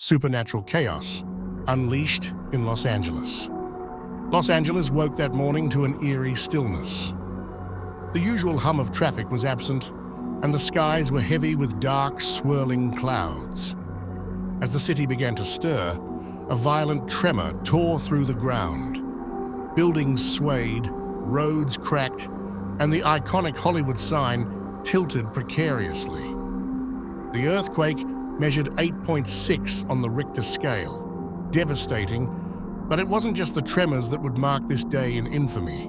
supernatural chaos unleashed in Los Angeles. Los Angeles woke that morning to an eerie stillness. The usual hum of traffic was absent, and the skies were heavy with dark, swirling clouds. As the city began to stir, a violent tremor tore through the ground. Buildings swayed, roads cracked, and the iconic Hollywood sign tilted precariously. The earthquake measured 8.6 on the Richter scale, devastating, but it wasn't just the tremors that would mark this day in infamy.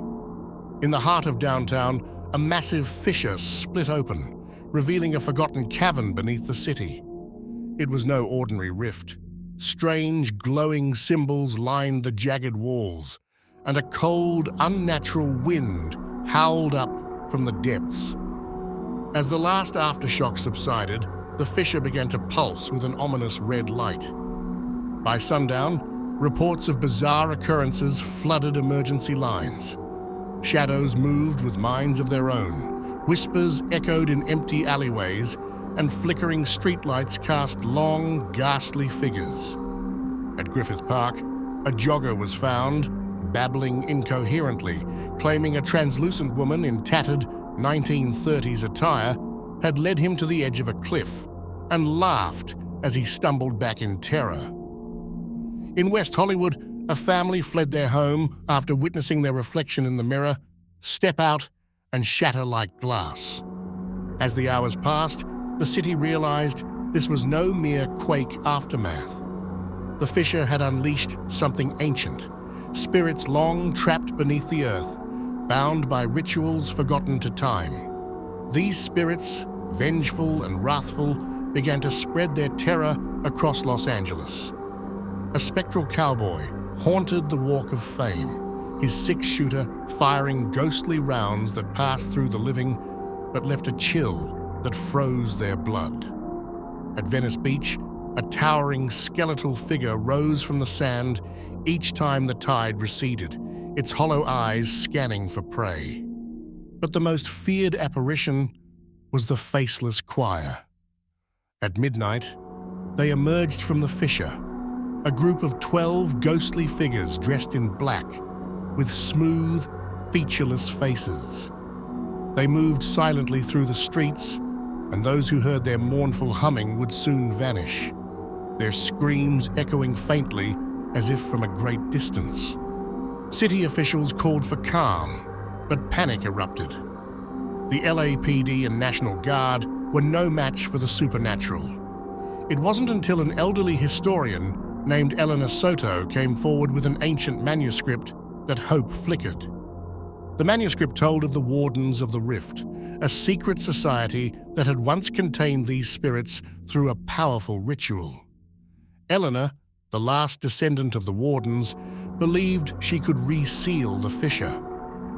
In the heart of downtown, a massive fissure split open, revealing a forgotten cavern beneath the city. It was no ordinary rift. Strange, glowing symbols lined the jagged walls, and a cold, unnatural wind howled up from the depths. As the last aftershock subsided, the fissure began to pulse with an ominous red light. By sundown, reports of bizarre occurrences flooded emergency lines. Shadows moved with minds of their own. Whispers echoed in empty alleyways, and flickering streetlights cast long, ghastly figures. At Griffith Park, a jogger was found, babbling incoherently, claiming a translucent woman in tattered 1930s attire had led him to the edge of a cliff, and laughed as he stumbled back in terror. In West Hollywood, a family fled their home after witnessing their reflection in the mirror step out and shatter like glass. As the hours passed, the city realized this was no mere quake aftermath. The fissure had unleashed something ancient, spirits long trapped beneath the earth, bound by rituals forgotten to time. These spirits, vengeful and wrathful, began to spread their terror across Los Angeles. A spectral cowboy haunted the Walk of Fame, his six-shooter firing ghostly rounds that passed through the living but left a chill that froze their blood. At Venice Beach, a towering skeletal figure rose from the sand each time the tide receded, its hollow eyes scanning for prey. But the most feared apparition was the Faceless Choir. At midnight, they emerged from the fissure, a group of 12 ghostly figures dressed in black, with smooth, featureless faces. They moved silently through the streets, and those who heard their mournful humming would soon vanish, their screams echoing faintly as if from a great distance. City officials called for calm, but panic erupted. The LAPD and National Guard were no match for the supernatural. It wasn't until an elderly historian named Eleanor Soto came forward with an ancient manuscript that hope flickered. The manuscript told of the Wardens of the Rift, a secret society that had once contained these spirits through a powerful ritual. Eleanor, the last descendant of the Wardens, believed she could reseal the fissure,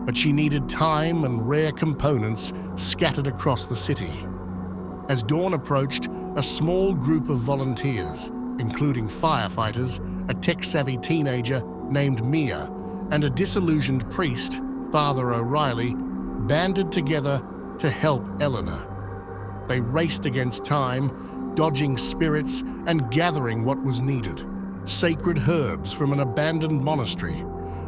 but she needed time and rare components scattered across the city. As dawn approached, a small group of volunteers, including firefighters, a tech-savvy teenager named Mia, and a disillusioned priest, Father O'Reilly, banded together to help Eleanor. They raced against time, dodging spirits and gathering what was needed: sacred herbs from an abandoned monastery,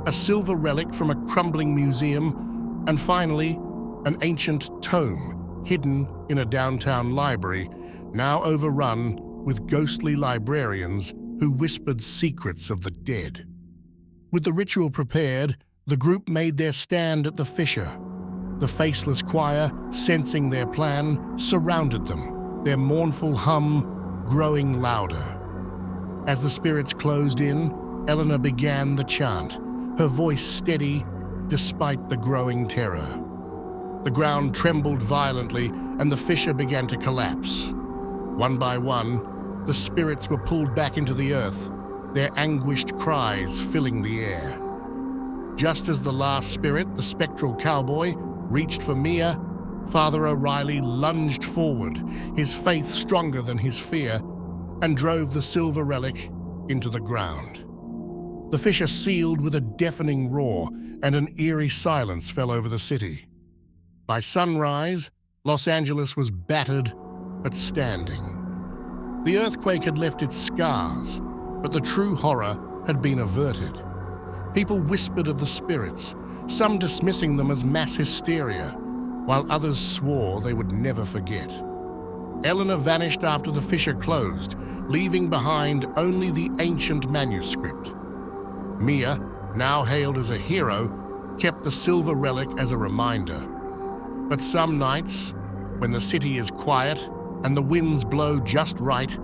a silver relic from a crumbling museum, and finally, an ancient tome hidden in a downtown library, now overrun with ghostly librarians who whispered secrets of the dead. With the ritual prepared, the group made their stand at the fissure. The Faceless Choir, sensing their plan, surrounded them, their mournful hum growing louder. As the spirits closed in, Eleanor began the chant, her voice steady despite the growing terror. The ground trembled violently and the fissure began to collapse. One by one, the spirits were pulled back into the earth, their anguished cries filling the air. Just as the last spirit, the spectral cowboy, reached for Mia, Father O'Reilly lunged forward, his faith stronger than his fear, and drove the silver relic into the ground. The fissure sealed with a deafening roar, and an eerie silence fell over the city. By sunrise, Los Angeles was battered but standing. The earthquake had left its scars, but the true horror had been averted. People whispered of the spirits, some dismissing them as mass hysteria, while others swore they would never forget. Eleanor vanished after the fissure closed, leaving behind only the ancient manuscript. Mia, now hailed as a hero, kept the silver relic as a reminder. But some nights, when the city is quiet and the winds blow just right,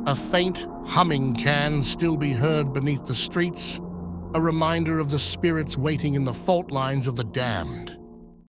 a faint humming can still be heard beneath the streets, a reminder of the spirits waiting in the fault lines of the damned.